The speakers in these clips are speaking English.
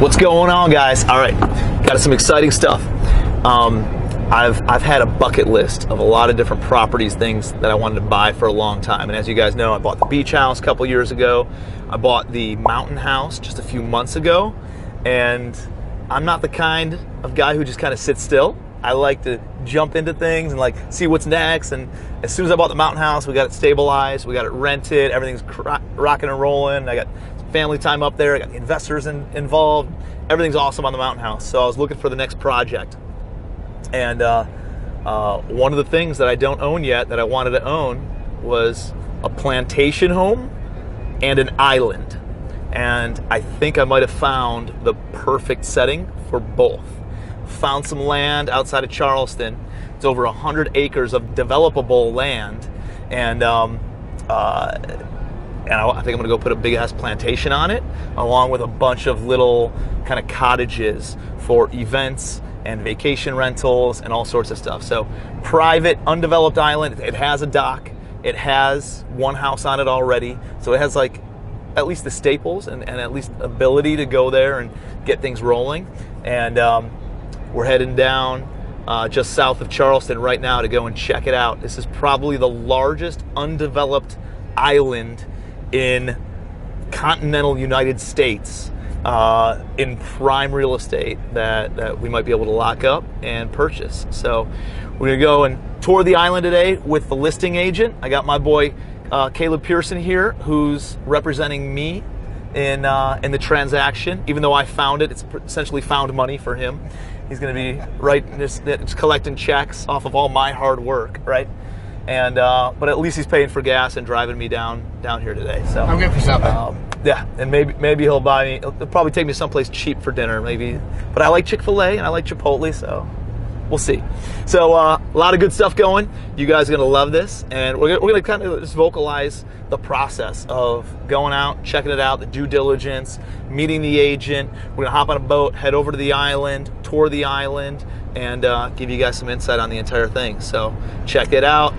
What's going on, guys? All right, got some exciting stuff. I've had a bucket list of a lot of different properties, things that I wanted to buy for a long time. And as you guys know, I bought the beach house a couple years ago. I bought the mountain house just a few months ago. And I'm not the kind of guy who just kind of sits still. I like to jump into things and like see what's next. And as soon as I bought the mountain house, we got it stabilized, we got it rented, everything's rocking and rolling. I got family time up there, I got the investors involved. Everything's awesome on the mountain house. So I was looking for the next project. And one of the things that I don't own yet that I wanted to own was a plantation home and an island. And I think I might have found the perfect setting for both. Found some land outside of Charleston. It's over 100 acres of developable land. And I think I'm gonna go put a big ass plantation on it, along with a bunch of little kind of cottages for events and vacation rentals and all sorts of stuff. So private, undeveloped island. It has a dock. It has one house on it already. So it has like at least the staples and at least ability to go there and get things rolling. And we're heading down just south of Charleston right now to go and check it out. This is probably the largest undeveloped island in continental United States in prime real estate that we might be able to lock up and purchase. So we're gonna go and tour the island today with the listing agent. I got my boy Caleb Pearson here, who's representing me in the transaction. Even though I found it, it's essentially found money for him. He's gonna be just collecting checks off of all my hard work, right? And but at least he's paying for gas and driving me down here today. So I'm good for something. Yeah, and maybe he'll buy me. He'll probably take me someplace cheap for dinner, maybe. But I like Chick-fil-A and I like Chipotle, so we'll see. So a lot of good stuff going. You guys are gonna love this, and we're gonna kind of just vocalize the process of going out, checking it out, the due diligence, meeting the agent. We're gonna hop on a boat, head over to the island, tour the island, and give you guys some insight on the entire thing. So check it out.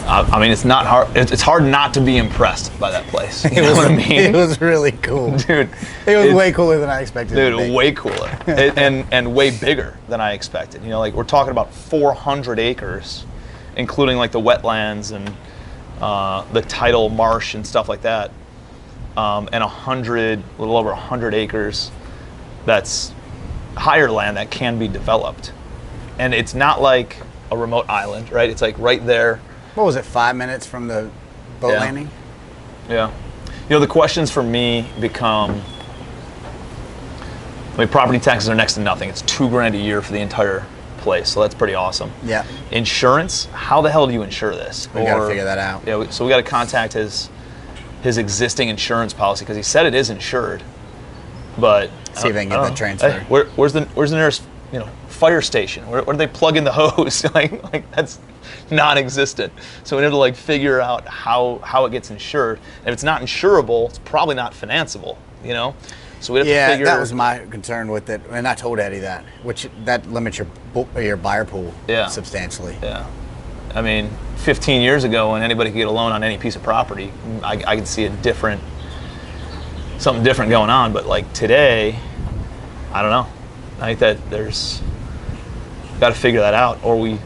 I mean, it's not hard. It's hard not to be impressed by that place. You know what I mean? It was really cool, dude. It was way cooler than I expected. Dude, way cooler, and way bigger than I expected. You know, like we're talking about 400 acres, including like the wetlands and the tidal marsh and stuff like that, and a little over 100 acres. That's higher land that can be developed, and it's not like a remote island, right? It's like right there. What was it, 5 minutes from the boat landing? Yeah. You know, the questions for me become, I mean, property taxes are next to nothing. It's $2,000 a year for the entire place, so that's pretty awesome. Yeah. Insurance, how the hell do you insure this? We gotta figure that out. Yeah, so we gotta contact his existing insurance policy, because he said it is insured, but see if they can get that transfer. Hey, where's the nearest, fire station? Where do they plug in the hose? like that's non-existent. So we have to like figure out how it gets insured. And if it's not insurable, it's probably not financeable, So we have to figure. Yeah, that was my concern with it, and I told Eddie that, which that limits your buyer pool substantially. Yeah, I mean, 15 years ago, when anybody could get a loan on any piece of property, I could see something different going on. But like today, I don't know. I think that there's got to figure that out, or we,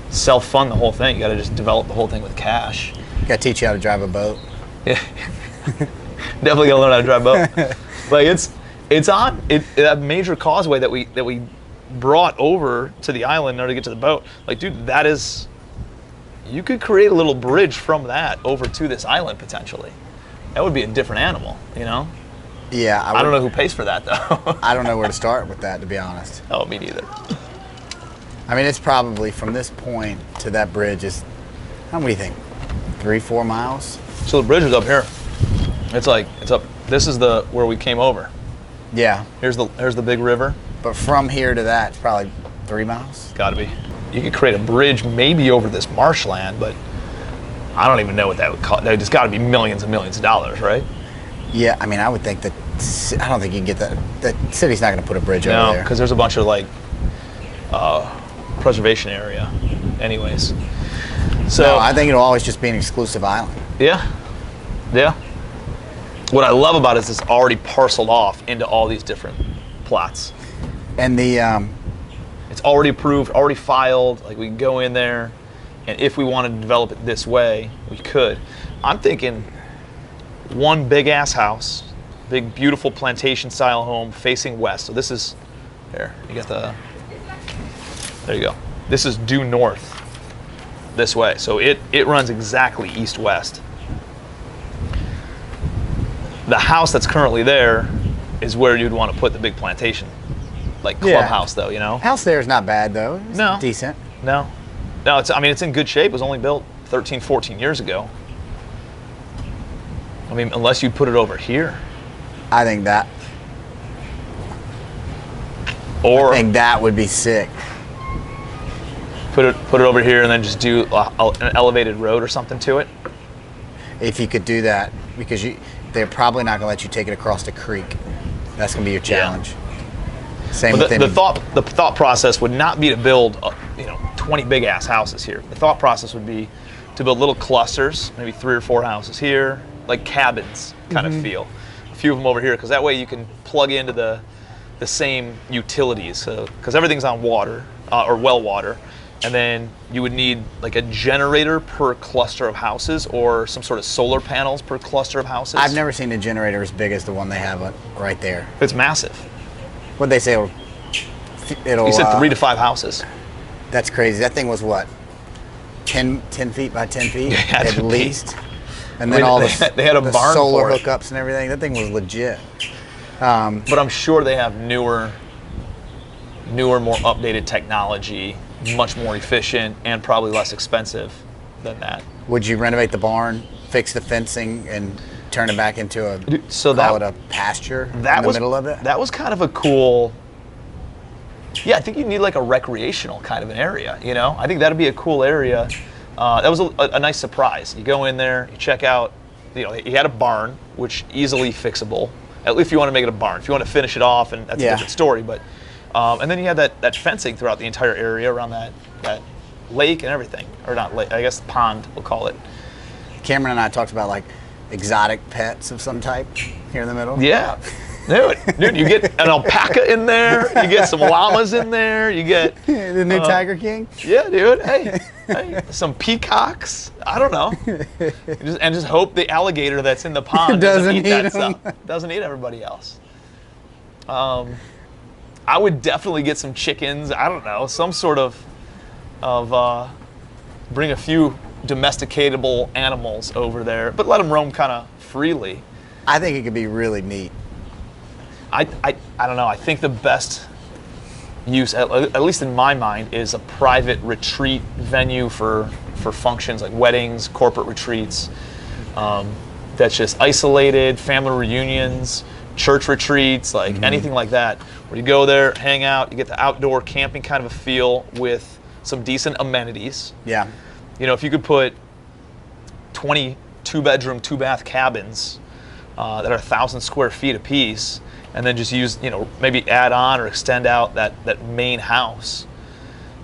self-fund the whole thing. You got to just develop the whole thing with cash. Got to teach you how to drive a boat. Yeah, definitely gotta learn how to drive a boat. Like it's on that major causeway that we brought over to the island in order to get to the boat. Like, dude, you could create a little bridge from that over to this island potentially. That would be a different animal, Yeah, I don't know who pays for that though. I don't know where to start with that, to be honest. Oh, me neither. I mean, it's probably from this point to that bridge is, how many do you think? 3-4 miles? So the bridge is up here. It's up. This is where we came over. Yeah. Here's the big river. But from here to that, it's probably 3 miles. Got to be. You could create a bridge maybe over this marshland, but I don't even know what that would cost. It's got to be millions and millions of dollars, right? Yeah, I mean, I would think that, I don't think you can get that. The city's not going to put a bridge over there. No, because there's a bunch of preservation area anyways. So no, I think it'll always just be an exclusive island. Yeah. What I love about it is it's already parceled off into all these different plots. And it's already approved, already filed. Like, we can go in there, and if we wanted to develop it this way, we could. I'm thinking one big ass house, big beautiful plantation style home facing west. So this is, there you go. This is due north this way. So it runs exactly east-west. The house that's currently there is where you'd want to put the big plantation, like clubhouse, though, you know? House there is not bad, though. It's decent. No, it's in good shape. It was only built 13, 14 years ago. I mean, unless you put it over here. I think that would be sick. Put it over here and then just do an elevated road or something to it. If you could do that, because they're probably not going to let you take it across the creek. That's going to be your challenge. Yeah. Same with the thought process would not be to build 20 big ass houses here. The thought process would be to build little clusters, maybe 3 or 4 houses here, like cabins kind of feel. A few of them over here, because that way you can plug into the same utilities, because everything's on water or well water. And then you would need like a generator per cluster of houses, or some sort of solar panels per cluster of houses. I've never seen a generator as big as the one they have right there. It's massive. What'd they say? He said 3 to 5 houses. That's crazy. That thing was what? 10 feet by 10 feet at least. And then they had a barn solar for it. hookups and everything. That thing was legit. But I'm sure they have newer, more updated technology, much more efficient, and probably less expensive than that. Would you renovate the barn, fix the fencing, and turn it back into a pasture in the middle of it? That was kind of a cool. Yeah, I think you need like a recreational kind of an area. I think that'd be a cool area. That was a nice surprise. You go in there, you check out. He had a barn, which easily fixable. At least if you want to make it a barn. If you want to finish it off, and that's a different story. But and then you had that fencing throughout the entire area around that lake and everything, or not lake, I guess pond we'll call it. Cameron and I talked about like exotic pets of some type here in the middle. Yeah. Dude, you get an alpaca in there, you get some llamas in there, you get the new Tiger King. Yeah, dude. Hey, some peacocks. I don't know. Just hope the alligator that's in the pond doesn't eat that stuff. Doesn't eat everybody else. I would definitely get some chickens. I don't know, some sort of bring a few domesticatable animals over there, but let them roam kind of freely. I think it could be really neat. I don't know. I think the best use, at least in my mind, is a private retreat venue for functions like weddings, corporate retreats. That's just isolated, family reunions, church retreats, like anything like that, where you go there, hang out, you get the outdoor camping kind of a feel with some decent amenities. Yeah. If you could put 20 2-bedroom, 2-bath cabins that are 1,000 square feet apiece, and then just use, maybe add on or extend out that main house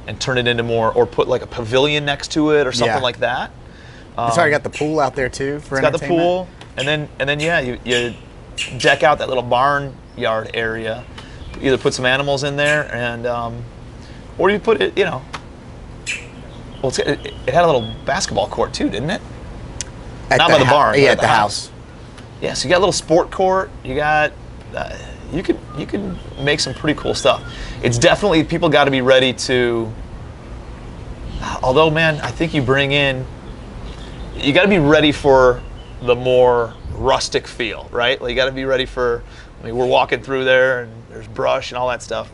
and turn it into more, or put like a pavilion next to it or something like that. It's already got the pool out there too for entertainment. It's got the pool, and then you deck out that little barn yard area. Either put some animals in there, and or you put it, well, it had a little basketball court too, didn't it? Not by the barn. Yeah, at the house. Yeah, so you got a little sport court. You got you could make some pretty cool stuff. It's definitely, people got to be ready to. Although, man, I think you got to be ready for the more rustic feel, right? Like, you got to be ready for. I mean, we're walking through there and there's brush and all that stuff.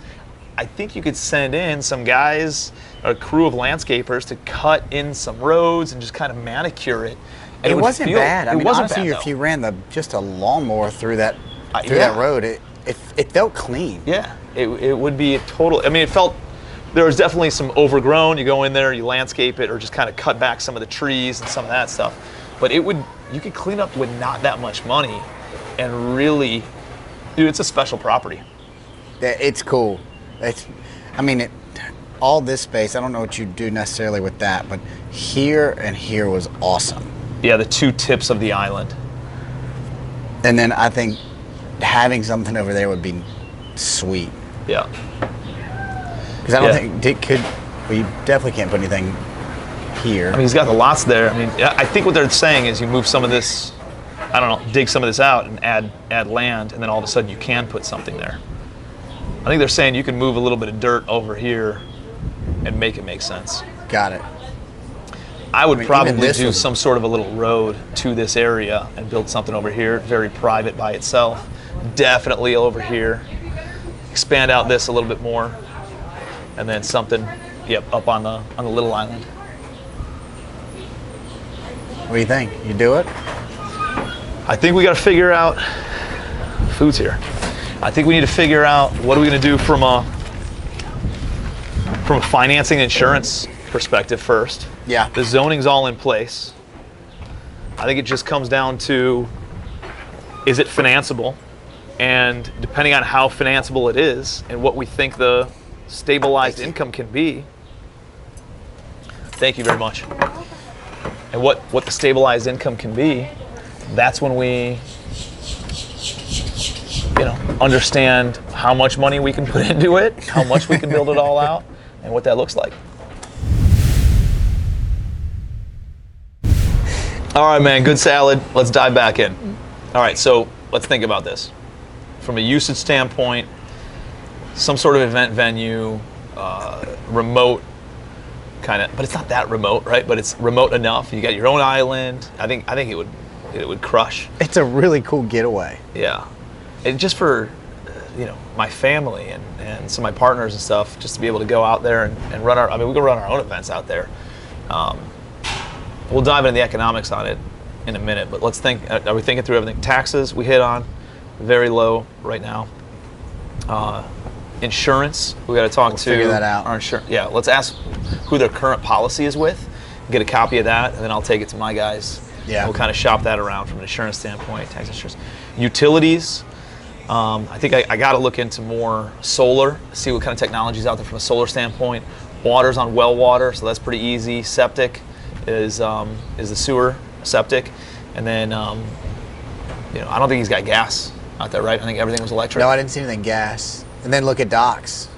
I think you could send in some guys, a crew of landscapers, to cut in some roads and just kind of manicure it. And it wasn't bad. I mean, wasn't honestly, bad, if you ran just a lawnmower through that yeah. road, it felt clean. Yeah, it would be a total. I mean, it felt. There was definitely some overgrown. You go in there, you landscape it, or just kind of cut back some of the trees and some of that stuff. But you could clean up with not that much money, and really, dude, it's a special property. It's cool. All this space, I don't know what you do necessarily with that, but here and here was awesome. Yeah, the two tips of the island. And then I think having something over there would be sweet. Yeah. Because I don't think you definitely can't put anything here. I mean, he's got the lots there. I mean, I think what they're saying is you move some of this, I don't know, dig some of this out and add land, and then all of a sudden you can put something there. I think they're saying you can move a little bit of dirt over here and make it make sense. Got it. I would probably do some sort of a little road to this area and build something over here, very private by itself. Definitely over here. Expand out this a little bit more. And then something, up on the little island. What do you think? You do it? I think we got to figure out. Food's here. I think we need to figure out what are we going to do from a financing insurance perspective first. Yeah. The zoning's all in place. I think it just comes down to, is it financeable? And depending on how financeable it is and what we think the stabilized income can be. Thank you very much. And what the stabilized income can be, that's when we understand how much money we can put into it, how much we can build it all out, and what that looks like. All right, man, good salad. Let's dive back in. All right, so let's think about this. From a usage standpoint, some sort of event venue, remote kind of, but it's not that remote, right? But it's remote enough. You got your own island. I think it would crush. It's a really cool getaway. Yeah, and just for my family and some of my partners and stuff, just to be able to go out there and run our. I mean, we can run our own events out there. We'll dive into the economics on it in a minute, but let's think. Are we thinking through everything? Taxes we hit on, very low right now. Insurance, we got to talk to figure that out. Our insurance. Yeah, let's ask who their current policy is with, get a copy of that, and then I'll take it to my guys. Yeah. We'll kind of shop that around from an insurance standpoint, tax insurance. Utilities, I think I got to look into more solar, see what kind of technology is out there from a solar standpoint. Water's on well water, so that's pretty easy. Septic is the sewer septic, and then I don't think he's got gas out there, right? I think everything was electric. No, I didn't see anything gas. And then look at docks.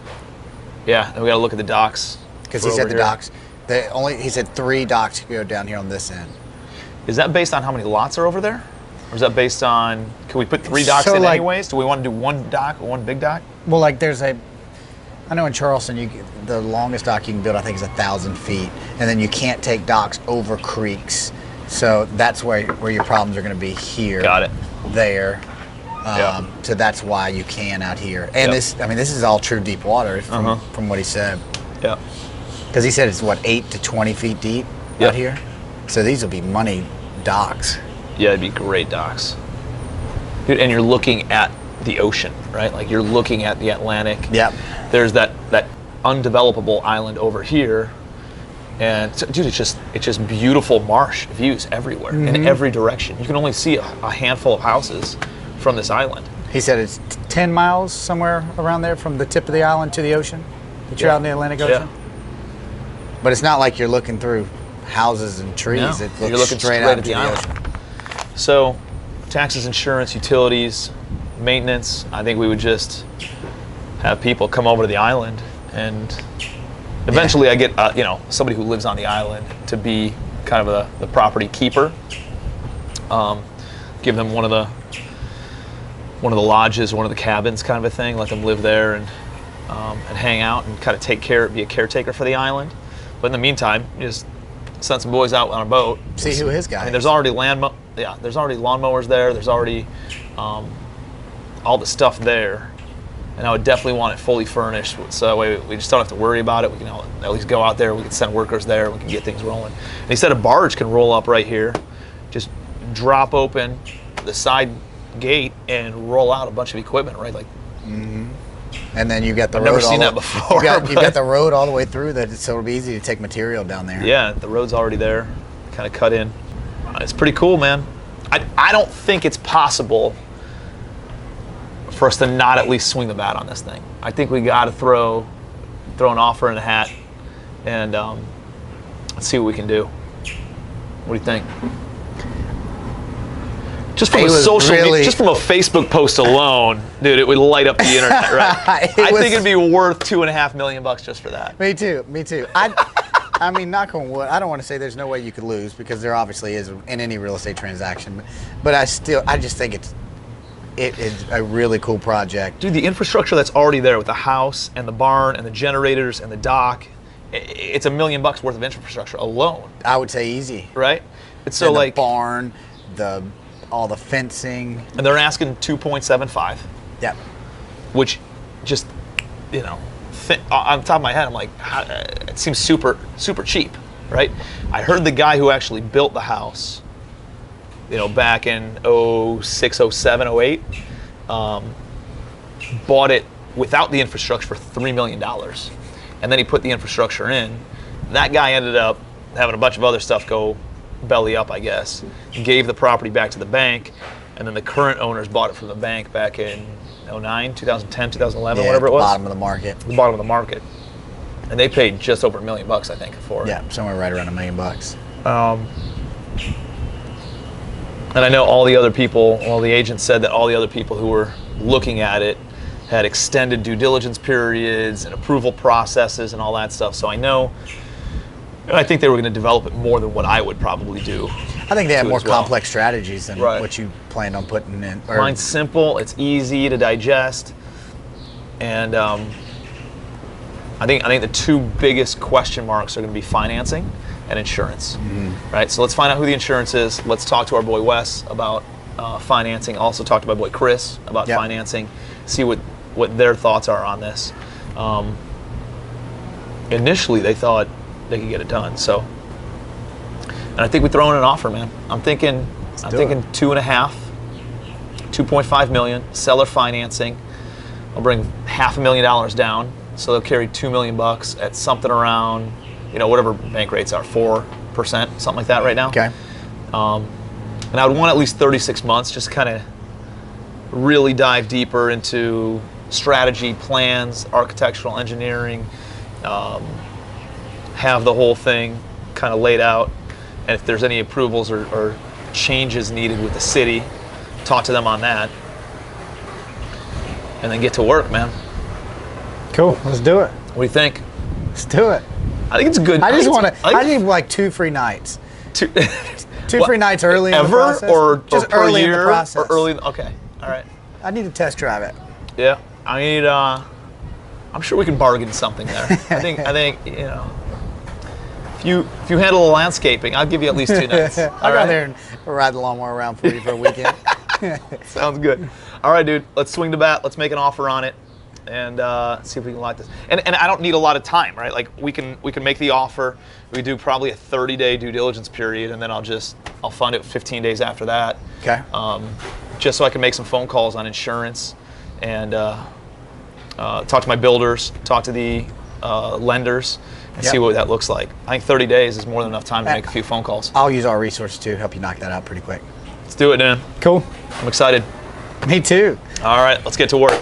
Yeah, and we got to look at the docks. Because he said the docks. He said 3 docks could go down here on this end. Is that based on how many lots are over there? Or is that based on, can we put 3 docks in anyways? Do we want to do 1 dock or 1 big dock? Well, I know in Charleston, the longest dock you can build, I think, is 1,000 feet. And then you can't take docks over creeks. So that's where your problems are going to be here. Got it. There. So that's why you can out here. And this is all true deep water from what he said. Yeah. Because he said it's 8 to 20 feet deep out here. So these will be money docks. Yeah, it'd be great docks. Dude, and you're looking at the ocean, right? Like you're looking at the Atlantic. Yep. There's that undevelopable island over here. And so, dude, it's just beautiful marsh views everywhere in every direction. You can only see a handful of houses from this island. He said it's 10 miles somewhere around there from the tip of the island to the ocean. That you're out in the Atlantic Ocean. Yeah. But it's not like you're looking through houses and trees. No, It looks you're looking straight out at to the island. ocean. So, taxes, insurance, utilities, maintenance. I think we would just have people come over to the island, and eventually I get somebody who lives on the island to be kind of the property keeper. Give them one of the lodges, one of the cabins, kind of a thing. Let them live there and hang out and kind of be a caretaker for the island. But in the meantime, you just send some boys out on a boat. See who his guy is. There's already there's already lawnmowers there. There's already all the stuff there. And and I would definitely want it fully furnished, so that way we just don't have to worry about it. We can at least go out there, we can send workers there, we can get things rolling. And he said a barge can roll up right here, just drop open the side gate and roll out a bunch of equipment, right? Like, and then you got the I've road. never seen that before. You got the road all the way through that, so it'll be easy to take material down there. Yeah, the road's already there, kind of cut in. It's pretty cool, man. I don't think it's possible for us to not at least swing the bat on this thing. I think we got to throw an offer in the hat and let's see what we can do. What do you think? Just from just from a Facebook post alone, dude, it would light up the internet, right? I think it'd be worth $2.5 million just for that. Me too. I mean, knock on wood. I don't want to say there's no way you could lose, because there obviously is in any real estate transaction. But I just think it is a really cool project. Dude, the infrastructure that's already there with the house and the barn and the generators and the dock, it's $1 million worth of infrastructure alone. I would say easy. Right? It's so, and like, the barn, all the fencing. And they're asking 2.75. Yep. Which just, on top of my head, I'm like, it seems super, super cheap, right? I heard the guy who actually built the house, back in 06, 07, 08, bought it without the infrastructure for $3 million. And then he put the infrastructure in. That guy ended up having a bunch of other stuff go belly up, I guess. Gave the property back to the bank, and then the current owners bought it from the bank back in 09, 2010, 2011, whatever it was. Bottom of the market. The bottom of the market. And they paid just over $1 million, I think, for it. Yeah, somewhere right around $1 million. And I know all the agents said that all the other people who were looking at it had extended due diligence periods and approval processes and all that stuff. So I think they were going to develop it more than what I would probably do. I think they have more complex strategies than Right. what you planned on putting in. Mine's simple, it's easy to digest, and I think the two biggest question marks are going to be financing and insurance. Right? So let's find out who the insurance is. Let's talk to our boy Wes about financing. Also talk to my boy Chris about financing. See what their thoughts are on this. Initially, they thought they could get it done. So, and I think we throw in an offer, man. I'm thinking 2.5 million, seller financing. I'll bring $500,000 down, so they'll carry $2 million at something around, whatever bank rates are, 4%, something like that right now. Okay. And I would want at least 36 months, just kind of really dive deeper into strategy, plans, architectural engineering, have the whole thing kind of laid out, and if there's any approvals or changes needed with the city, talk to them on that, and then get to work, man. Cool. Let's do it. What do you think? Let's do it. I think it's good. I need like 2 free nights. Two free nights early in the process. Or just per early year, in the process. or early. Okay, all right. I need to test drive it. Yeah, I need. I'm sure we can bargain something there. I think if you handle the landscaping, I'll give you at least 2 nights. I'll go there and ride the lawnmower around for you for a weekend. Sounds good. All right, dude. Let's swing the bat. Let's make an offer on it, and see if we can lock this. And I don't need a lot of time, right? Like we can make the offer. We do probably a 30-day due diligence period, and then I'll fund it 15 days after that. Okay. Just so I can make some phone calls on insurance, and talk to my builders, talk to the lenders, and see what that looks like. I think 30 days is more than enough time to make a few phone calls. I'll use our resources to help you knock that out pretty quick. Let's do it, Dan. Cool. I'm excited. Me too. All right, let's get to work.